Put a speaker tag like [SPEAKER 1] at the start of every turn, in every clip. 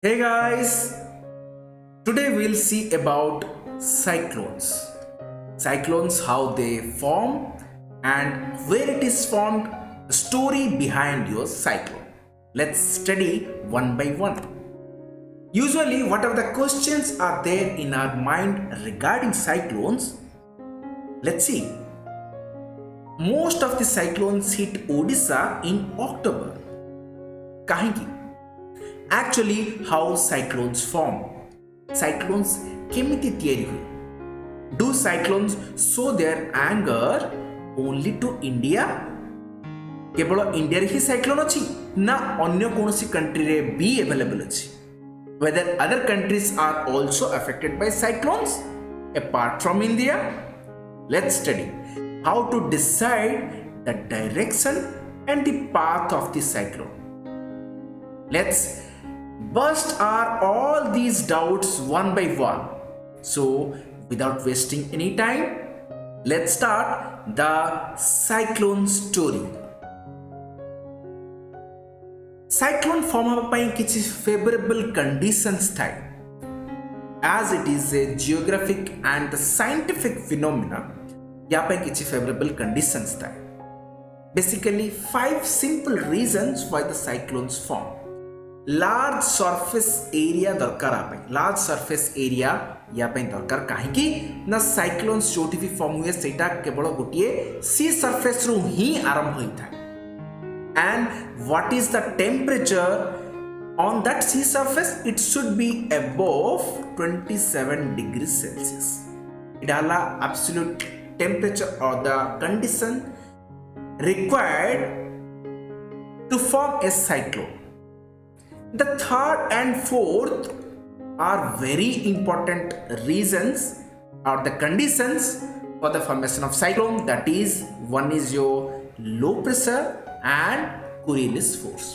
[SPEAKER 1] Hey guys, today we'll see about cyclones. Cyclones, how they form and where it is formed, the story behind your cyclone. Let's study one by one. Usually, whatever the questions are there in our mind regarding cyclones, let's see. Most of the cyclones hit Odisha in October. Kahinki? Actually, how cyclones form. Cyclones କେମିତି ତିଆରି ହୁଏ? Do cyclones show their anger only to India? କେବଳ ଇଣ୍ଡିଆରେ ହିଁ cyclone ଅଛି ନା ଅନ୍ୟ କୌଣସି କଣ୍ଟ୍ରିରେ ବି ଆଭେଲେବଲ୍ ଅଛି? Whether other countries are also affected by cyclones apart from India? Let's study how to decide the direction and the path of the cyclone. Let's bust all these doubts one by one. So, without wasting any time, let's start the cyclone story. Cyclone form haba pai kichi favorable conditions thai. As it is a geographic and the scientific phenomena, ya pai kichi favorable conditions thai. Basically, 5 simple reasons why the cyclones form. Large surface area दरकार large surface area या दरकार कहीं ना cyclones जो भी form हुए सेटा केवल गोटे सी सरफेस रु ही आरंभ होता है and what is the temperature on that sea surface it should be above 27 degree Celsius it आला एब्सोल्यूट टेम्परेचर और the condition required to form a cyclone. The third and fourth are very important reasons or the conditions for the formation of cyclone. That is, one is your low pressure and Coriolis force.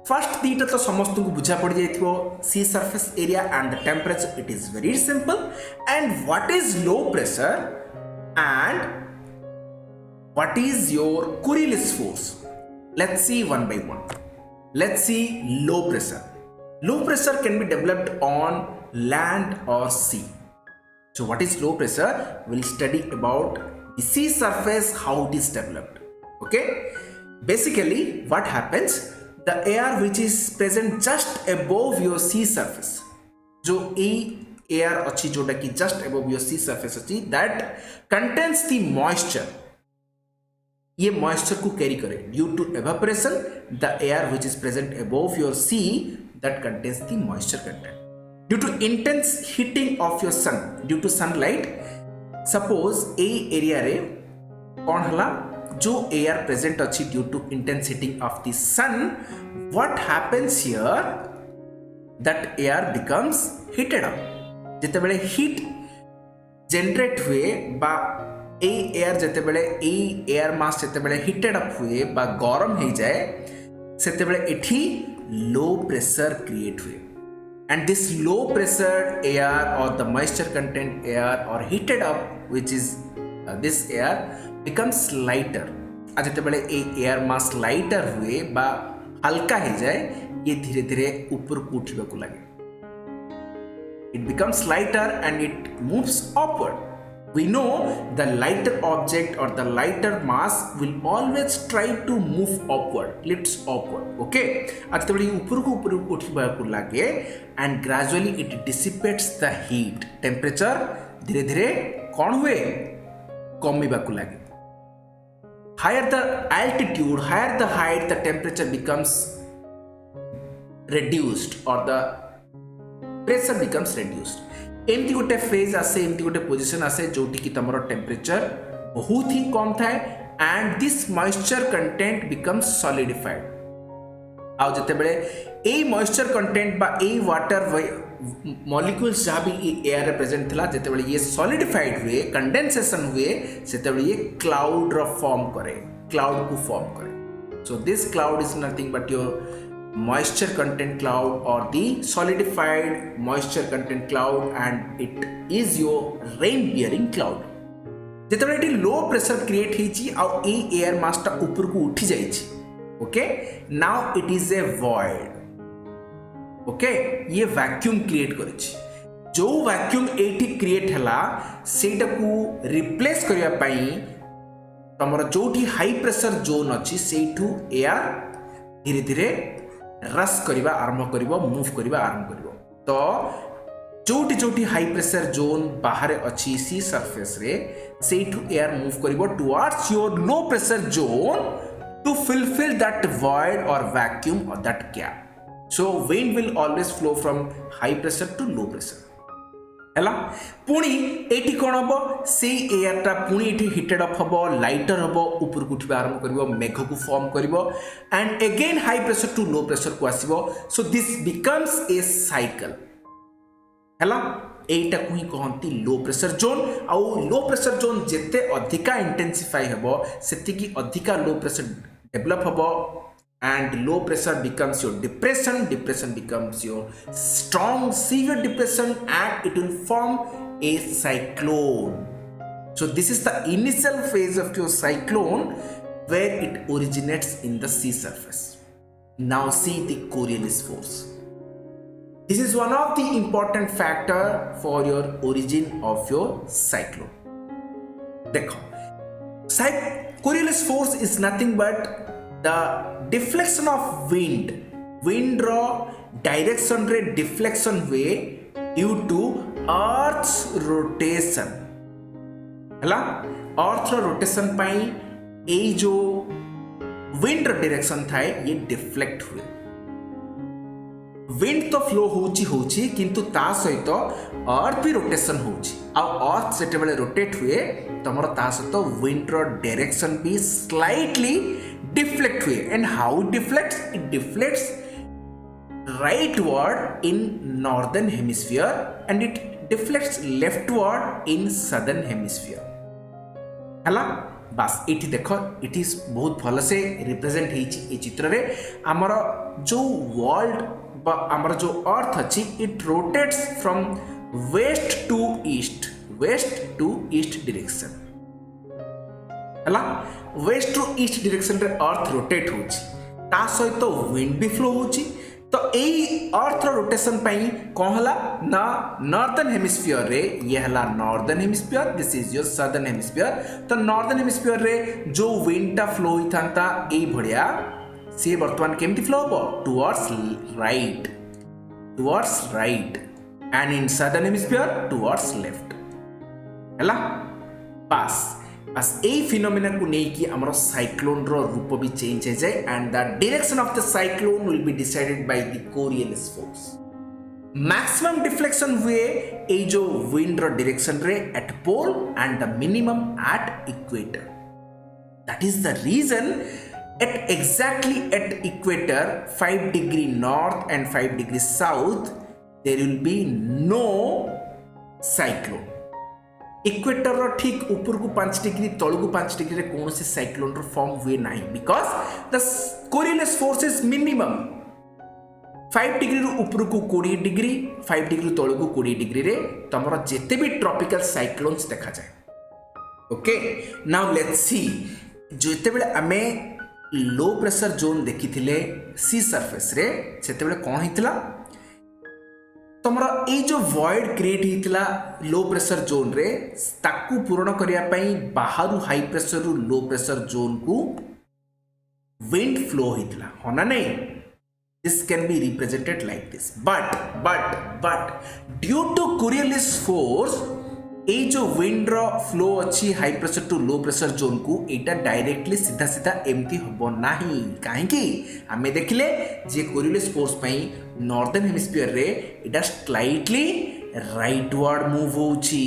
[SPEAKER 1] First दीटा तो समस्त को बुझा पड़ जाइथिबो sea surface area and the temperature. It is very simple. And what is low pressure and what is your Coriolis force? Let's see one by one. Let's see low pressure. Low pressure can be developed on land or sea. So what is low pressure? We'll study about the sea surface, how it is developed. Okay? Basically, what happens? The air which is present just above your sea surface. जो air अच्छी जोटा कि just above your sea surface अच्छी that contains the moisture. ये moisture को carry करे due to evaporation the air which is present above your sea that contains the moisture content due to intense heating of your sun due to sunlight suppose a area रे कौन हला जो air present अच्छी due to intense heating of the sun what happens here that air becomes heated up जेतेबेले heat generate हुए बा air जेतेबेले air mass जेतेबेले हीटेड अप हुए बा गरम हो जाए सेतेबेले एठी लो प्रेशर क्रिएट हुए and this low pressure air और द मॉइस्चर कंटेंट एयर और heated up which is this air becomes lighter आ जेतेबेले एयर मास लाइटर हुए बा हल्का हो जाए ये धीरे धीरे ऊपर को उठिबा को लागे it becomes lighter and it moves upward. We know the lighter object or the lighter mass will always try to move upward, lifts upward. Okay? Athebali upur ko uthiba ko lage and gradually it dissipates the heat. Temperature dhire dhire kon hue komiba ko lage. Higher the altitude, higher the height, the temperature becomes reduced or the pressure becomes reduced. एमती गोटे phase आसे एमती गोटे position आसे जोटी की तमरो temperature बहुत ही कम थाए and this moisture content becomes solidified आउ जते बेले ए मॉइस्चर कंटेंट बा ए वाटर मॉलिक्यूल्स जहाँ भी एयर रे प्रेजेंट थिला जते बेले ये सॉलिडिफाइड हुए कंडेंसेशन हुए सेते बेले ये क्लाउड रो फॉर्म करे क्लाउड को फॉर्म करे so this cloud is nothing but your moisture content cloud or the solidified moisture content cloud and it is your rain bearing cloud जेतेबेले एटी लो प्रेशर क्रिएट हेची आ ए एयर मास ता ऊपर को उठी जाईची okay now it is a void okay ये वैक्यूम क्रिएट करिछि जो वैक्यूम एटी क्रिएट हला सेटा को रिप्लेस करिया पई तमर जोठी हाई प्रेशर जोन अछि सेठू एयर धीरे धीरे रस करिबा आरंभ करिवो मूव करिबा आरंभ करिवो तो जोटी जोटी हाई प्रेशर जोन बाहर अच्छी सी सरफेस रे सेठू एयर मूव करिवो towards your low pressure zone to fulfil that void or vacuum or that gap. So wind will always flow from high pressure to low pressure. हैला पुणी eighty कोन हबो से air टा पुणी एटी हीटेड अप हबो lighter हबो ऊपर को उठिबा आरंभ करिवो मेघ को फॉर्म करिवो and again high pressure to low pressure को आसीबो so this becomes a cycle हैला एटा को ही कहंती लो प्रेशर जोन आउ लो प्रेशर जोन जेते अधिका इंटेंसिफाई हबो सेति की अधिका लो प्रेशर डेवलप हबो and low pressure becomes your depression becomes your strong severe depression and it will form a cyclone. So this is the initial phase of your cyclone where it originates in the sea surface. Now see the Coriolis force. This is one of the important factor for your origin of your cyclone. देखो Coriolis force is nothing but the deflection of wind ro direction रे deflection हुए due to earth's rotation हला earth रो rotation पाई ए जो wind रो direction थाए ये deflect हुए wind तो flow होची किंतु ता सहित earth भी rotation होची आ earth जेते बेले rotate हुए तमरो ता सहित wind रो direction भी slightly deflect हुए and how it deflects rightward in northern hemisphere and it deflects leftward in southern hemisphere हला बस एठी देखो इट इज बहुत भल से रिप्रेजेंट हेची ए चित्र रे हमर जो वर्ल्ड बा हमर जो अर्थ अछि it rotates from west to east direction हला वेस्ट टू ईस्ट डायरेक्शन रे अर्थ रोटेट होची ता सहित विंड भी फ्लो होची तो एई अर्थ रोटेशन पई कोन हला ना नॉर्दर्न हेमिस्फीयर रे ये हला northern hemisphere this is your southern hemisphere तो नॉर्दर्न हेमिस्फीयर रे जो विंड टा फ्लो होइथांता एई भड़िया से वर्तमान केमती फ्लो हो towards right and in southern hemisphere towards left हला पास as a phenomena को नहीं कि हमारा cyclone रो रूप भी change हो जाए and the direction of the cyclone will be decided by the Coriolis force. Maximum deflection हुए ए जो wind रो direction रे at pole and the minimum at equator. That is the reason exactly at equator 5 degree north and 5 degree south there will be no cyclone. Equator रो ठीक ऊपर को 5 degree तळ को 5 degree रे कौन से साइक्लोन रो फॉर्म हुए नाही because the Coriolis force is minimum 5 degree रो ऊपर को 20 डिग्री 5 डिग्री तळ को 20 डिग्री रे तमरो जेते भी ट्रॉपिकल साइक्लोन्स देखा जाए ओके नाउ लेट्स सी जेते बेले हमें लो प्रेशर जोन देखिथिले सी सरफेस रे सेते बेले कोन हितला तमरा ए जो void क्रिएट हितला लो प्रेशर जोन रे ताकू पूर्ण करिया पई बाहरु हाई प्रेशर रु लो प्रेशर जोन को विंड फ्लो हितला होना नहीं this can be represented like this but due to Coriolis force ए जो विंड रो फ्लो अच्छी high pressure to low pressure zone को एटा डायरेक्टली सीधा सीधा एमती हबो नाही काहे कि हमें देखले जे कोरियलिस फोर्स पई नॉर्दर्न हेमिस्फीयर रे एटा स्लाइटली राइटवर्ड मूव होची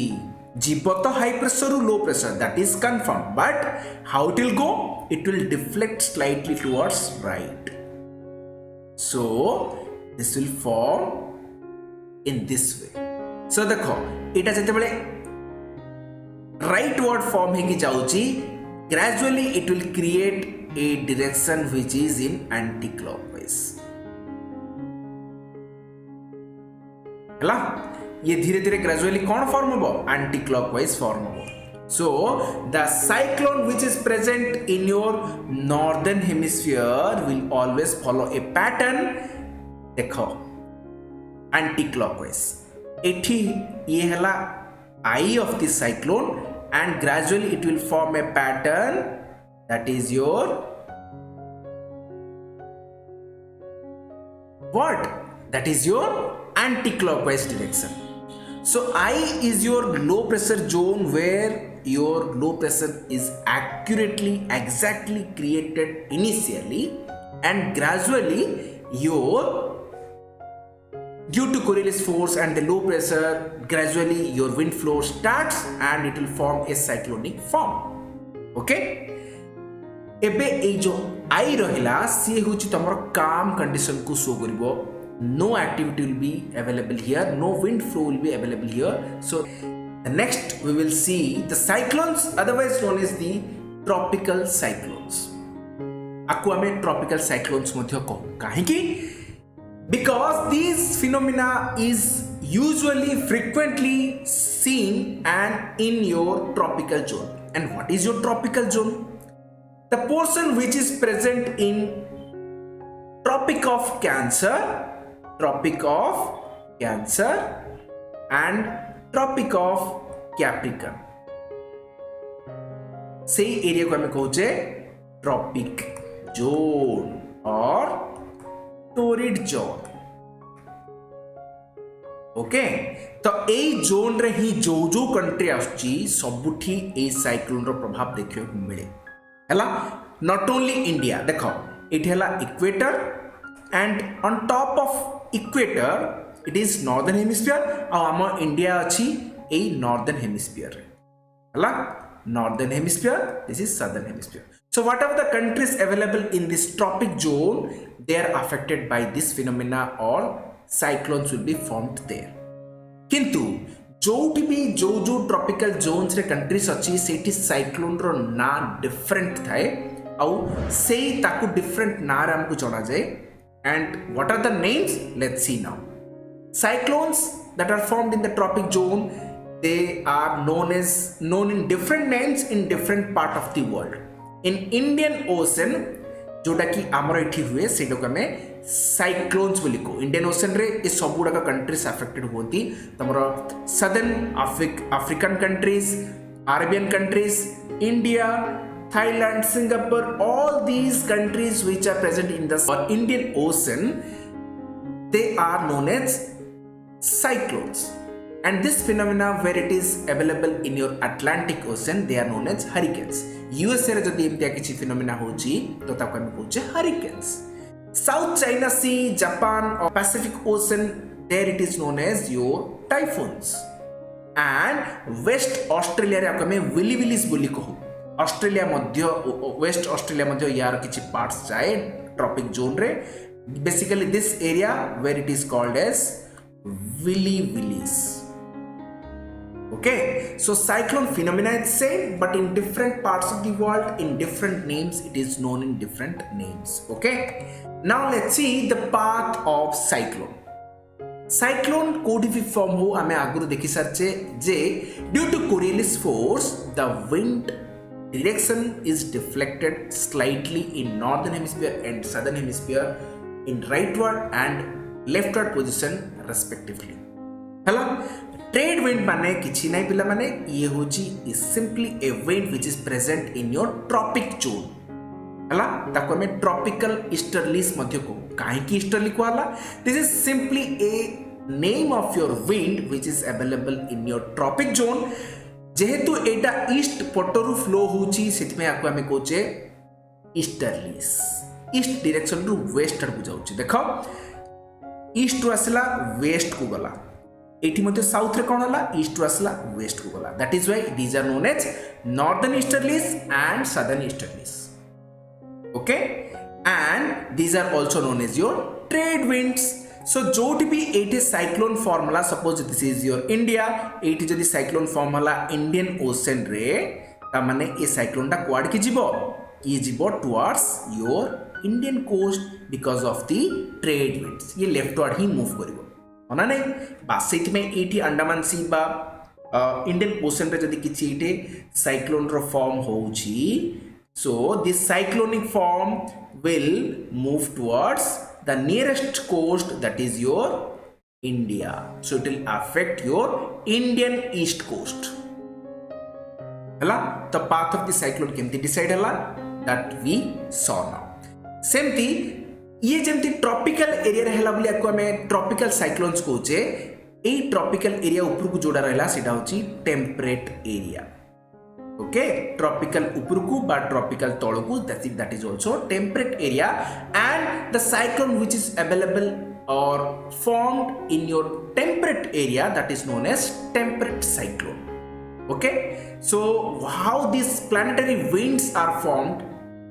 [SPEAKER 1] जीव तो हाई प्रेशर रु low pressure that is confirm but how it will go it will deflect slightly towards right so this will form in this way so देखो एटा जते बेले rightward form है कि जाऊची gradually it will create a direction which is in anti-clockwise हला ये धीरे धीरे gradually कौन form होबो anti-clockwise form होबो so the cyclone which is present in your northern hemisphere will always follow a pattern देखो anti-clockwise. एठी ये हला eye of the cyclone and gradually it will form a pattern that is your what? That is your anti-clockwise direction. So I is your low pressure zone where your low pressure is exactly created initially and gradually your due to Coriolis force and the low pressure gradually your wind flow starts and it will form a cyclonic form. Okay, एबे ए जो आई रहिला सी होची तमर काम condition को show करिवो. No activity will be available here, no wind flow will be available here. So next we will see the cyclones, otherwise known as the tropical cyclones. आकु आमे tropical cyclones मध्य कहू काहेकि because these phenomena is usually frequently seen and in your tropical zone. And what is your tropical zone? The portion which is present in Tropic of Cancer and Tropic of Capricorn. Say area को हमें कहूचे Tropic Zone or Torrid Zone. Okay तो ए zone रे ही जो जो country आछी सबुठी ए cyclone रो प्रभाव देखियो मिले हला. नॉट ओनली इंडिया देखो इट हला equator and on top of equator it is northern hemisphere और आम इंडिया अछि ए नॉर्दर्न हेमिस्फीयर रे हला. Northern hemisphere this is southern hemisphere. So whatever the countries available in this tropic zone, they are affected by this phenomena or cyclones will be formed there. किंतु जोटी भी जो tropical zones रे countries अच्छी सेठी cyclone रो ना different थाए आउ से ताकु different ना रे हमको जाना जाए. And what are the names? Let's see now. Cyclones that are formed in the tropic zone, they are known in different names in different part of the world. In Indian Ocean जोटा कि आमर एठी हुए सेटा को हमें cyclones बोली को. इंडियन ओशन रे ए सब गुडा कंट्रीज अफेक्टेड होती. तमरो southern African countries, Arabian countries, India, Thailand, Singapore, all these countries which are present in the Indian Ocean, they are known as cyclones. And this phenomena where it is available in your Atlantic Ocean, they are known as hurricanes. USA रे जदि एमतिया किछि phenomena होची तो ताको हम कहूचे hurricanes. South China Sea, Japan or Pacific Ocean, there it is known as your typhoons. And West Australia रे हमें Willie विलीस बोली कहू. ऑस्ट्रेलिया मध्य वेस्ट ऑस्ट्रेलिया मध्य यार किछि पार्ट्स जाए ट्रॉपिक जोन रे. Basically this area where it is called as willy willies. Okay, so cyclone phenomena is same but in different parts of the world in different names. It is known in different names. Okay, now let's see the path of cyclone. Cyclone कोडी भी form हो हमें आगुरु देखि सरचे जे due to Coriolis force the wind direction is deflected slightly in northern hemisphere and southern hemisphere in rightward and leftward position respectively. हला trade wind माने किछि नै पिला माने ये होची is simply a wind which is present in your tropic zone. हला ताको हमें tropical easterlies मध्य को काहे की easterly को आला. This is simply a name of your wind which is available in your tropic zone. जेहेतु एटा ईस्ट पटरु फ्लो होची सेतमे आको हमें कोचे easterlies. ईस्ट डायरेक्शन रु वेस्ट आड़ बुझाउची. देखो ईस्ट रु आसला वेस्ट को गला. एठी मते साउथ रे कोन हला ईस्ट रु आसला वेस्ट को गला. That is why these are known as northern easterlies and southern easterlies. Okay, and these are also known as your trade winds. So जोटी भी एठी साइक्लोन फॉर्मूला suppose this is your India. एठी जदी साइक्लोन फॉर्मूला इंडियन ओशन रे ता माने ए cyclone ता क्वाड की जीवो ये जीवो towards your Indian coast because of the trade winds. ये लेफ्टवर्ड ही मूव करिवो होना नहीं. बास सेट में एटी अंडमान सी बा इंडियन ओशन रे जदी किछि एटे साइक्लोन रो फॉर्म होउची. So this cyclonic form will move towards the nearest coast, that is your India. So it will affect your Indian east coast. Hela? The path of the cyclone kemti decide hela? That we saw now. Semti ये जमती tropical area रहला बोली आपको हमें tropical cyclones कहूचे ए tropical area ऊपर को जोड़ा रहला सेटा होची टेम्परेट एरिया. ओके ट्रॉपिकल ऊपर को बा ट्रॉपिकल तळ को that is also temperate area and the cyclone which is available or formed in your temperate area that is known as temperate cyclone. Okay, so how these planetary winds are formed,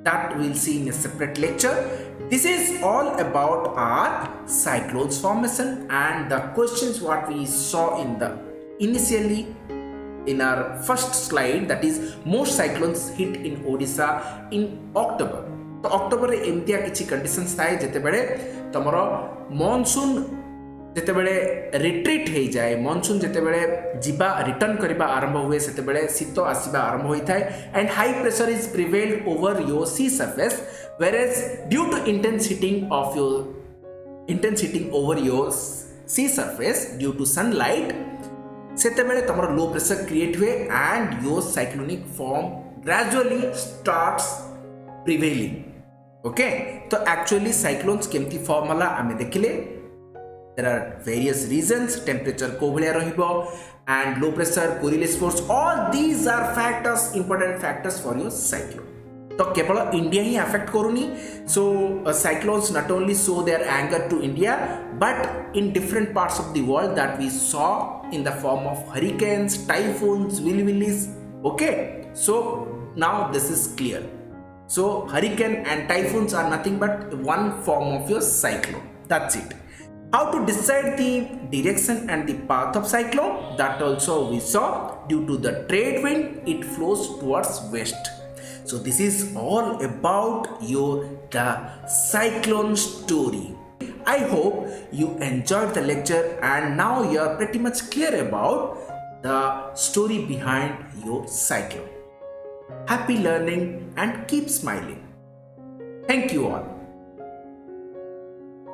[SPEAKER 1] that we'll see in a separate lecture. This is all about our cyclones formation and the questions what we saw in the initially in our first slide, that is most cyclones hit in Odisha in October. तो October रे एमतिया किछि conditions थाए जेते बेले तमरो monsoon जेते बेले retreat हे जाए, monsoon जेते बेले जिबा रिटर्न करबा आरंभ हुए सेते बेले शीत आसीबा आरंभ होई थाए and high pressure is prevailed over your sea surface, whereas due to intense heating over your sea surface due to sunlight सेते बेले तमरो लो प्रेशर क्रिएट हुए and your cyclonic form gradually starts prevailing. Okay तो actually cyclones केमती form होला आमे देखिले. There are various reasons, temperature को भलिया रहिबो and low pressure, Coriolis force, all these are factors, important factors for your cyclone. तो केवल इंडिया ही अफेक्ट करूनी. So cyclones not only show their anger to India but in different parts of the world that we saw in the form of hurricanes, typhoons, willies. Okay, so now this is clear. So hurricane and typhoons are nothing but one form of your cyclone. That's it. How to decide the direction and the path of cyclone, that also we saw. Due to the trade wind, it flows towards west. So this is all about the cyclone story. I hope you enjoyed the lecture and now you are pretty much clear about the story behind your cyclone. Happy learning and keep smiling. Thank you all.